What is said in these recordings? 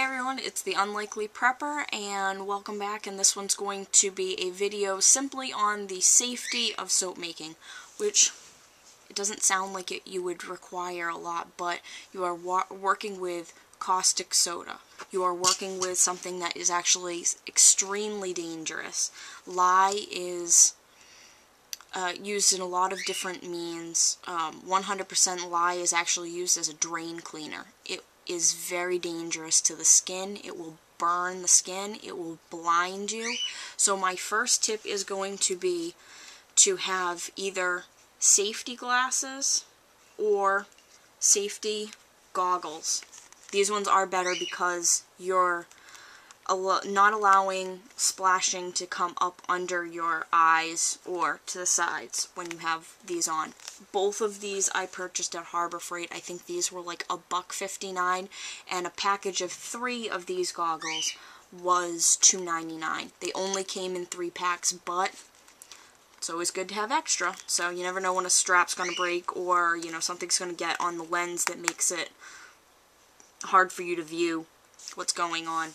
everyone, it's the Unlikely Prepper, and welcome back, and this one's going to be a video simply on the safety of soap making, which it doesn't sound like you would require a lot, but you are working with caustic soda. You are working with something that is actually extremely dangerous. Lye is used in a lot of different means. 100% lye is actually used as a drain cleaner. It is very dangerous to the skin. It will burn the skin. It will blind you. So my first tip is going to be to have either safety glasses or safety goggles. These ones are better because you're not allowing splashing to come up under your eyes or to the sides when you have these on. Both of these I purchased at Harbor Freight. I think these were like $1.59, and a package of 3 of these goggles was $2.99. They only came in 3 packs, but it's always good to have extra, so you never know when a strap's going to break or, you know, something's going to get on the lens that makes it hard for you to view what's going on.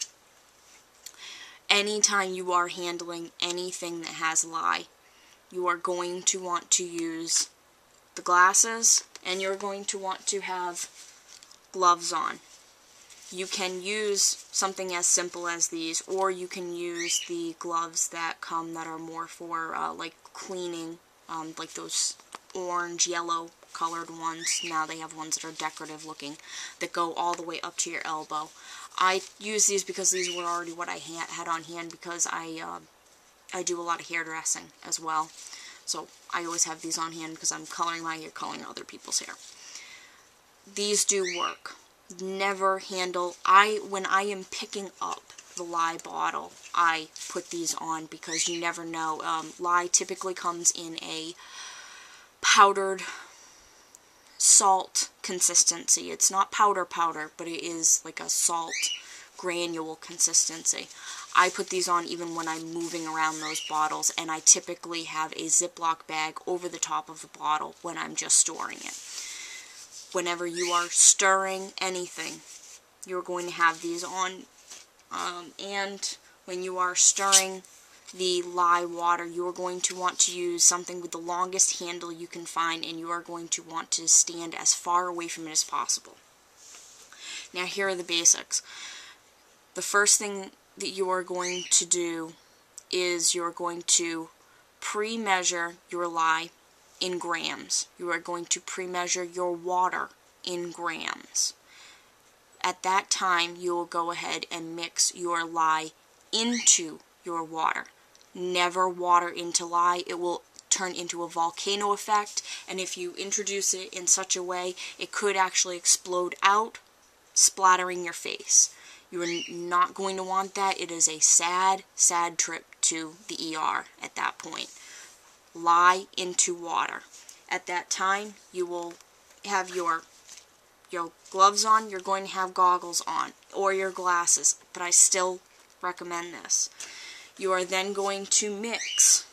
Anytime you are handling anything that has lye, you are going to want to use the glasses, and you're going to want to have gloves on. You can use something as simple as these, or you can use the gloves that are more for like cleaning, like those orange, yellow colored ones. Now they have ones that are decorative looking that go all the way up to your elbow. I use these because these were already what I had on hand, because I do a lot of hairdressing as well. So I always have these on hand because I'm coloring my hair, coloring other people's hair. These do work. Never handle, when I am picking up the lye bottle, I put these on because you never know. Lye typically comes in a powdered salt consistency. It's not powder, but it is like a salt granule consistency. I put these on even when I'm moving around those bottles, and I typically have a Ziploc bag over the top of the bottle when I'm just storing it. Whenever you are stirring anything, you're going to have these on, and when you are stirring the lye water, you are going to want to use something with the longest handle you can find, and you are going to want to stand as far away from it as possible. Now here are the basics. The first thing that you are going to do is you're going to pre-measure your lye in grams. You are going to pre-measure your water in grams. At that time, you will go ahead and mix your lye into your water. Never water into lye. It will turn into a volcano effect, and if you introduce it in such a way, it could actually explode out, splattering your face. You are not going to want that. It is a sad, sad trip to the ER at that point. Lye into water. At that time, you will have your gloves on. You're going to have goggles on, or your glasses, but I still recommend this. You are then going to mix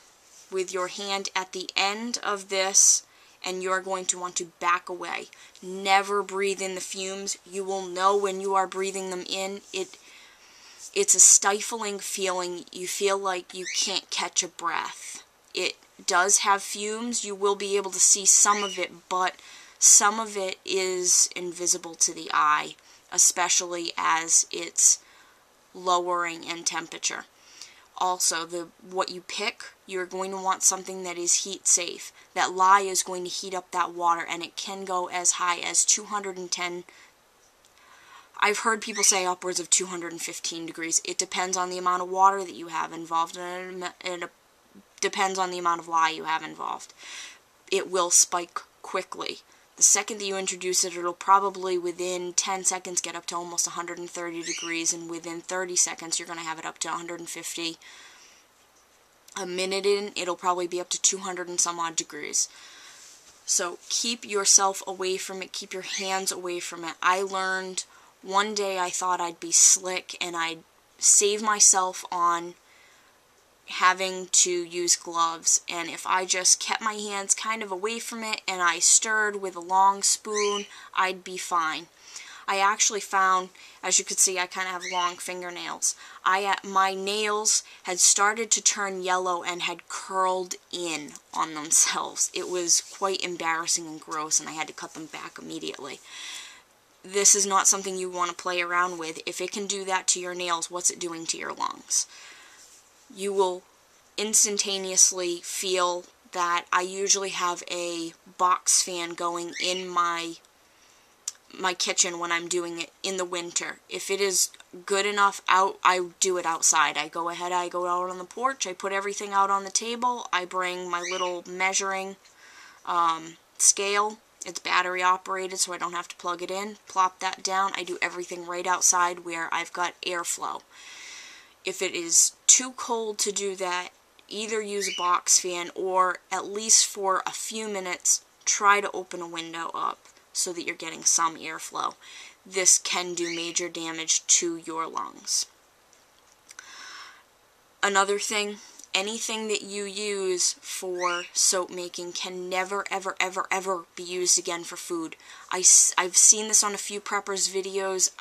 with your hand at the end of this, and you are going to want to back away. Never breathe in the fumes. You will know when you are breathing them in. It's a stifling feeling. You feel like you can't catch a breath. It does have fumes. You will be able to see some of it, but some of it is invisible to the eye, especially as it's lowering in temperature. Also, what you pick, you're going to want something that is heat safe. That lye is going to heat up that water, and it can go as high as 210. I've heard people say upwards of 215 degrees. It depends on the amount of water that you have involved, and it depends on the amount of lye you have involved. It will spike quickly. The second that you introduce it, it'll probably within 10 seconds get up to almost 130 degrees, and within 30 seconds you're going to have it up to 150. A minute in, it'll probably be up to 200 and some odd degrees. So keep yourself away from it. Keep your hands away from it. I learned one day I thought I'd be slick, and I'd save myself on having to use gloves, and if I just kept my hands kind of away from it and I stirred with a long spoon, I'd be fine. I actually found, as you can see, I kind of have long fingernails. My nails had started to turn yellow and had curled in on themselves. It was quite embarrassing and gross, and I had to cut them back immediately. This is not something you want to play around with. If it can do that to your nails, what's it doing to your lungs? You will instantaneously feel that. I usually have a box fan going in my kitchen when I'm doing it in the winter. If it is good enough out, I do it outside. I go out on the porch, I put everything out on the table, I bring my little measuring scale. It's battery operated, so I don't have to plug it in. Plop that down. I do everything right outside where I've got airflow. If it is too cold to do that, either use a box fan or at least for a few minutes, try to open a window up so that you're getting some airflow. This can do major damage to your lungs. Another thing, anything that you use for soap making can never, ever, ever, ever be used again for food. I've seen this on a few preppers' videos.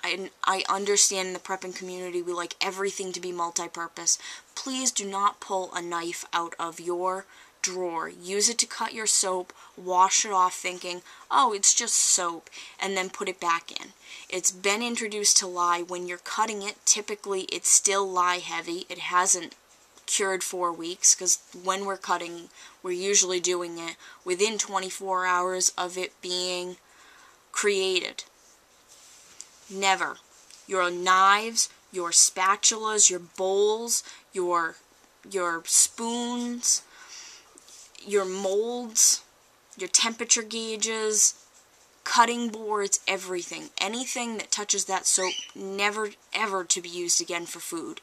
I understand in the prepping community we like everything to be multi-purpose. Please do not pull a knife out of your drawer. Use it to cut your soap, wash it off thinking, oh, it's just soap, and then put it back in. It's been introduced to lye. When you're cutting it, typically it's still lye heavy. It hasn't cured 4 weeks, because when we're cutting, we're usually doing it within 24 hours of it being created. Never. Your knives, your spatulas, your bowls, your spoons, your molds, your temperature gauges, cutting boards, everything. Anything that touches that soap, never ever to be used again for food.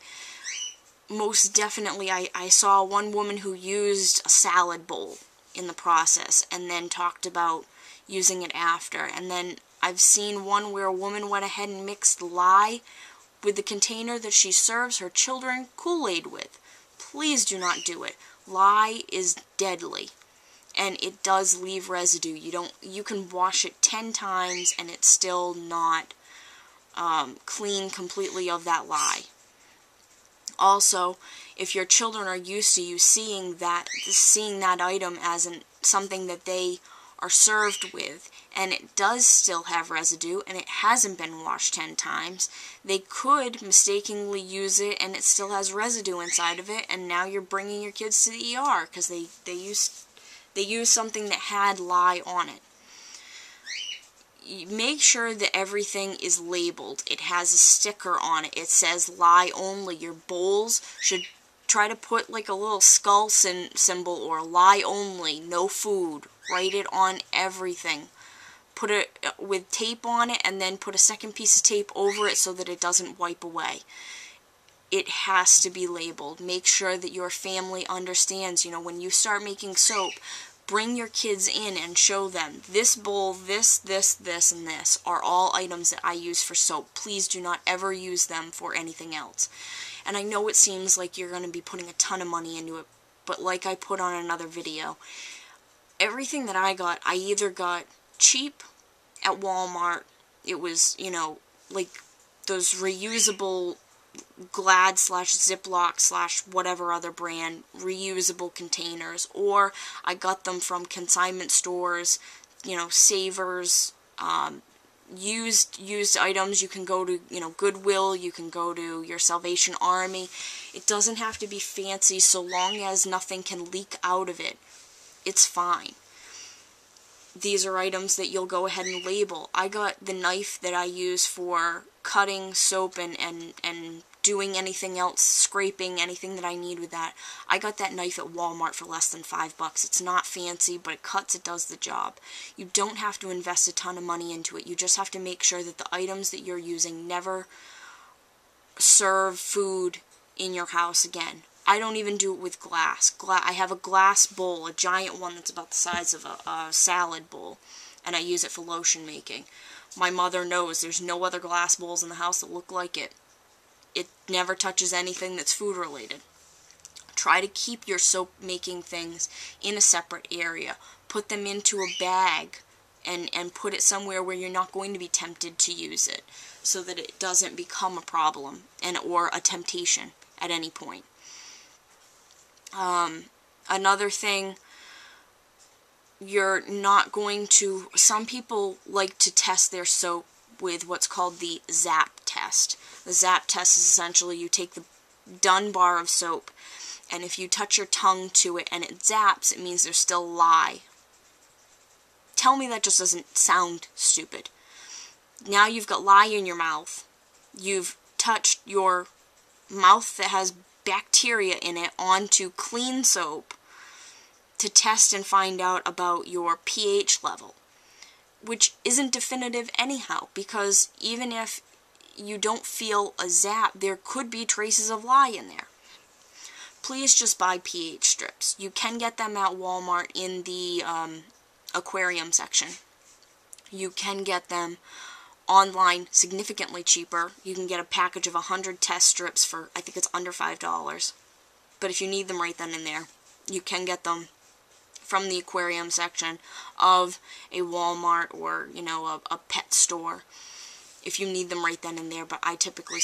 Most definitely, I saw one woman who used a salad bowl in the process and then talked about using it after. And then I've seen one where a woman went ahead and mixed lye with the container that she serves her children Kool-Aid with. Please do not do it. Lye is deadly, and it does leave residue. You can wash it 10 times and it's still not clean completely of that lye. Also, if your children are used to you seeing that item as something that they are served with, and it does still have residue, and it hasn't been washed 10 times, they could mistakenly use it, and it still has residue inside of it, and now you're bringing your kids to the ER, because they used something that had lye on it. Make sure that everything is labeled. It has a sticker on it. It says lye only. Your bowls should try to put like a little skull symbol or lye only, no food. Write it on everything. Put it with tape on it and then put a second piece of tape over it so that it doesn't wipe away. It has to be labeled. Make sure that your family understands, when you start making soap, bring your kids in and show them, this bowl, this, and this are all items that I use for soap. Please do not ever use them for anything else. And I know it seems like you're going to be putting a ton of money into it, but like I put on another video, everything that I got, I either got cheap at Walmart. It was, like those reusable Glad / Ziploc / whatever other brand reusable containers, or I got them from consignment stores, Savers, used items. You can go to Goodwill, you can go to your Salvation Army. It doesn't have to be fancy, so long as nothing can leak out of it, it's fine. These are items that you'll go ahead and label. I got the knife that I use for cutting soap and doing anything else, scraping, anything that I need with that. I got that knife at Walmart for less than $5. It's not fancy, but it cuts, it does the job. You don't have to invest a ton of money into it. You just have to make sure that the items that you're using never serve food in your house again. I don't even do it with glass. I have a glass bowl, a giant one that's about the size of a salad bowl, and I use it for lotion making. My mother knows there's no other glass bowls in the house that look like it. It never touches anything that's food related. Try to keep your soap making things in a separate area. Put them into a bag and put it somewhere where you're not going to be tempted to use it, so that it doesn't become a problem or a temptation at any point. Another thing, you're not going to, some people like to test their soap with what's called the zap test. The zap test is essentially you take the done bar of soap, and if you touch your tongue to it and it zaps, it means there's still lye. Tell me that just doesn't sound stupid. Now you've got lye in your mouth. You've touched your mouth that has bacteria in it onto clean soap to test and find out about your pH level, which isn't definitive anyhow, because even if you don't feel a zap, there could be traces of lye in there. Please just buy pH strips. You can get them at Walmart in the aquarium section. You can get them online significantly cheaper. You can get a package of 100 test strips for, I think it's under $5. But if you need them right then and there, you can get them from the aquarium section of a Walmart or, you know, a pet store if you need them right then and there. But I typically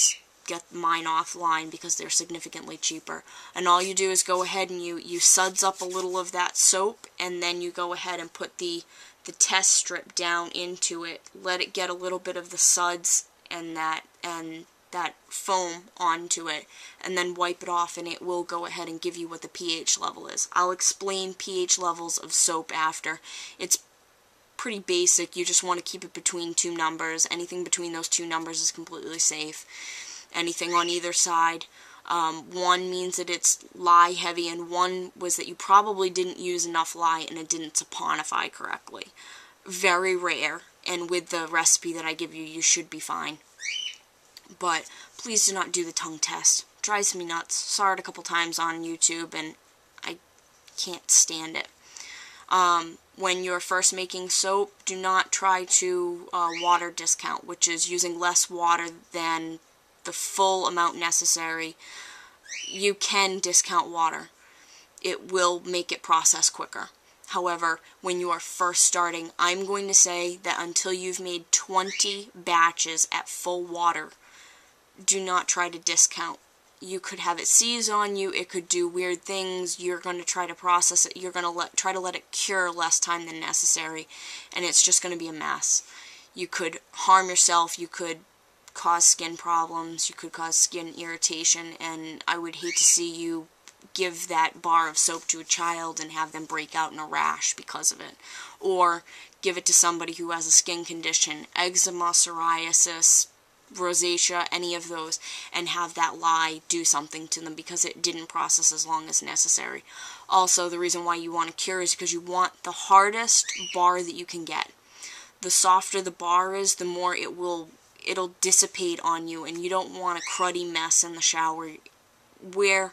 get mine offline because they're significantly cheaper. And all you do is go ahead and you suds up a little of that soap, and then you go ahead and put the test strip down into it. Let it get a little bit of the suds and that foam onto it, and then wipe it off, and it will go ahead and give you what the pH level is. I'll explain pH levels of soap after. It's pretty basic. You just want to keep it between two numbers. Anything between those two numbers is completely safe. Anything on either side. One means that it's lye heavy, and one was that you probably didn't use enough lye and it didn't saponify correctly. Very rare, and with the recipe that I give you, you should be fine. But please do not do the tongue test. It drives me nuts. Saw it a couple times on YouTube, and I can't stand it. When you're first making soap, do not try to water discount, which is using less water than the full amount necessary. You can discount water. It will make it process quicker. However, when you are first starting, I'm going to say that until you've made 20 batches at full water, do not try to discount. You could have it seize on you, it could do weird things, you're going to try to process it, you're going to try to let it cure less time than necessary, and it's just going to be a mess. You could harm yourself, you could cause skin problems, you could cause skin irritation, and I would hate to see you give that bar of soap to a child and have them break out in a rash because of it. Or give it to somebody who has a skin condition, eczema, psoriasis, rosacea, any of those, and have that lye do something to them because it didn't process as long as necessary. Also, the reason why you want to cure is because you want the hardest bar that you can get. The softer the bar is, the more it'll dissipate on you, and you don't want a cruddy mess in the shower. We're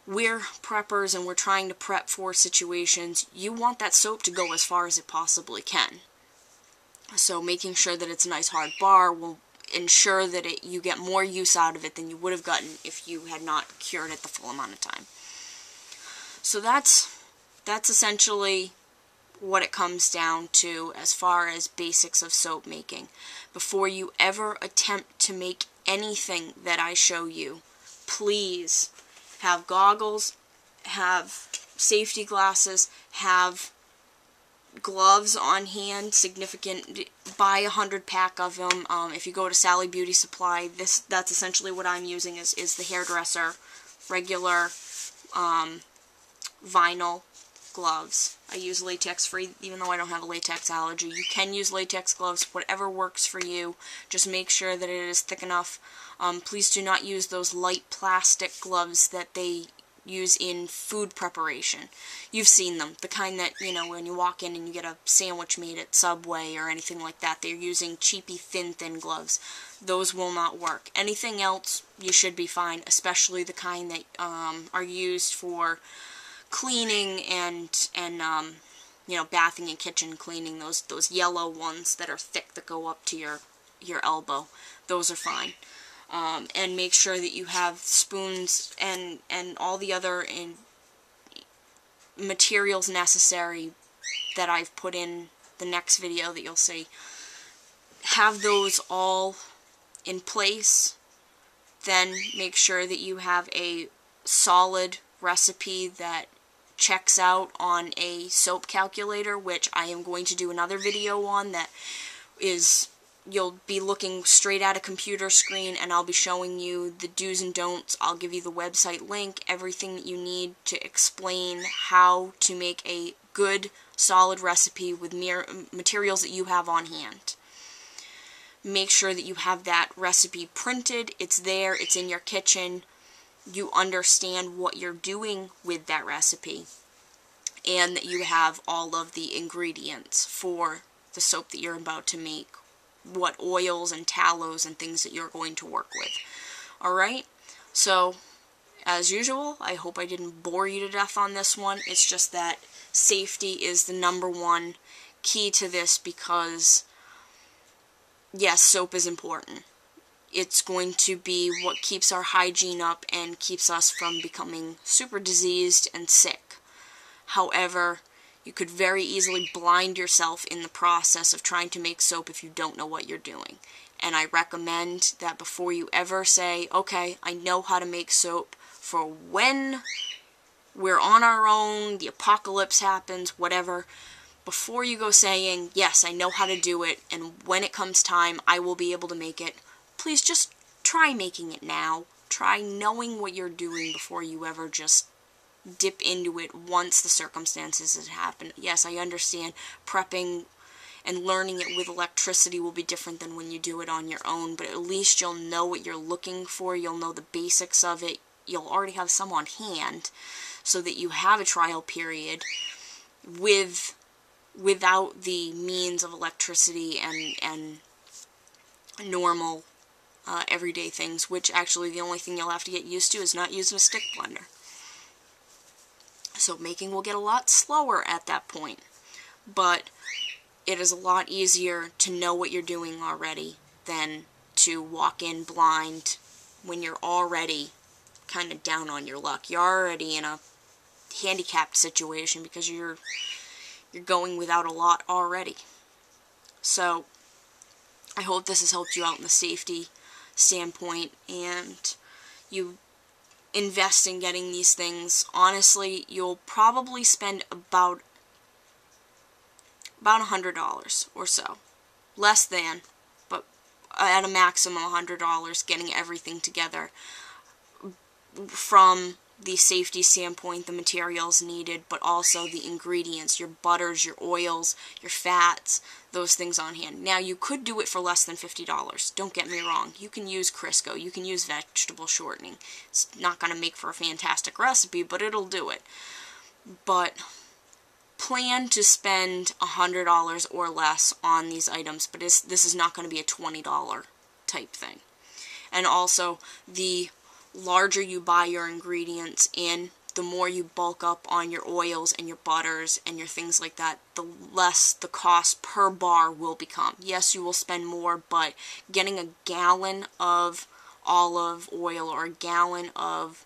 preppers, and we're trying to prep for situations. You want that soap to go as far as it possibly can. So making sure that it's a nice hard bar will ensure that you get more use out of it than you would have gotten if you had not cured it the full amount of time. So that's essentially what it comes down to as far as basics of soap making. Before you ever attempt to make anything that I show you, please have goggles, have safety glasses, have gloves on hand, buy 100 pack of them. If you go to Sally Beauty Supply, that's essentially what I'm using is the hairdresser, regular vinyl gloves. I use latex free, even though I don't have a latex allergy. You can use latex gloves, whatever works for you. Just make sure that it is thick enough. Please do not use those light plastic gloves that they use in food preparation. You've seen them, the kind that, you know, when you walk in and you get a sandwich made at Subway or anything like that, they're using cheapy thin gloves. Those will not work. Anything else, you should be fine, especially the kind that are used for cleaning and you know, bathing and kitchen cleaning. Those yellow ones that are thick that go up to your elbow. Those are fine. And make sure that you have spoons and all the other materials necessary that I've put in the next video that you'll see. Have those all in place. Then make sure that you have a solid recipe that checks out on a soap calculator, which I am going to do another video on. That is, you'll be looking straight at a computer screen, and I'll be showing you the do's and don'ts. I'll give you the website link, everything that you need to explain how to make a good, solid recipe with materials that you have on hand. Make sure that you have that recipe printed. It's there, it's in your kitchen. You understand what you're doing with that recipe, and that you have all of the ingredients for the soap that you're about to make, what oils and tallows and things that you're going to work with. Alright, so as usual, I hope I didn't bore you to death on this one. It's just that safety is the #1 key to this, because yes, soap is important. It's going to be what keeps our hygiene up and keeps us from becoming super diseased and sick. However, you could very easily blind yourself in the process of trying to make soap if you don't know what you're doing. And I recommend that before you ever say, okay, I know how to make soap for when we're on our own, the apocalypse happens, whatever, before you go saying, yes, I know how to do it, and when it comes time, I will be able to make it, please just try making it now. Try knowing what you're doing before you ever just dip into it once the circumstances have happened. Yes, I understand prepping and learning it with electricity will be different than when you do it on your own, but at least you'll know what you're looking for. You'll know the basics of it. You'll already have some on hand so that you have a trial period without the means of electricity and normal everyday things, which actually the only thing you'll have to get used to is not using a stick blender. So making will get a lot slower at that point, but it is a lot easier to know what you're doing already than to walk in blind when you're already kind of down on your luck. You're already in a handicapped situation because you're going without a lot already. So I hope this has helped you out in the safety standpoint, and you invest in getting these things. Honestly, you'll probably spend about $100 or so. Less than, but at a maximum $100 getting everything together. From the safety standpoint, the materials needed, but also the ingredients, your butters, your oils, your fats, those things on hand. Now, you could do it for less than $50. Don't get me wrong. You can use Crisco. You can use vegetable shortening. It's not going to make for a fantastic recipe, but it'll do it. But plan to spend $100 or less on these items, but this is not going to be a $20 type thing. And also, the larger you buy your ingredients in, the more you bulk up on your oils and your butters and your things like that, the less the cost per bar will become. Yes, you will spend more, but getting a gallon of olive oil or a gallon of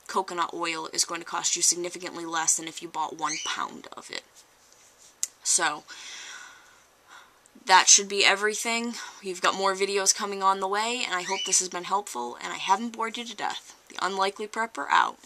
coconut oil is going to cost you significantly less than if you bought 1 pound of it. So that should be everything. We've got more videos coming on the way, and I hope this has been helpful, and I haven't bored you to death. The Unlikely Prepper out.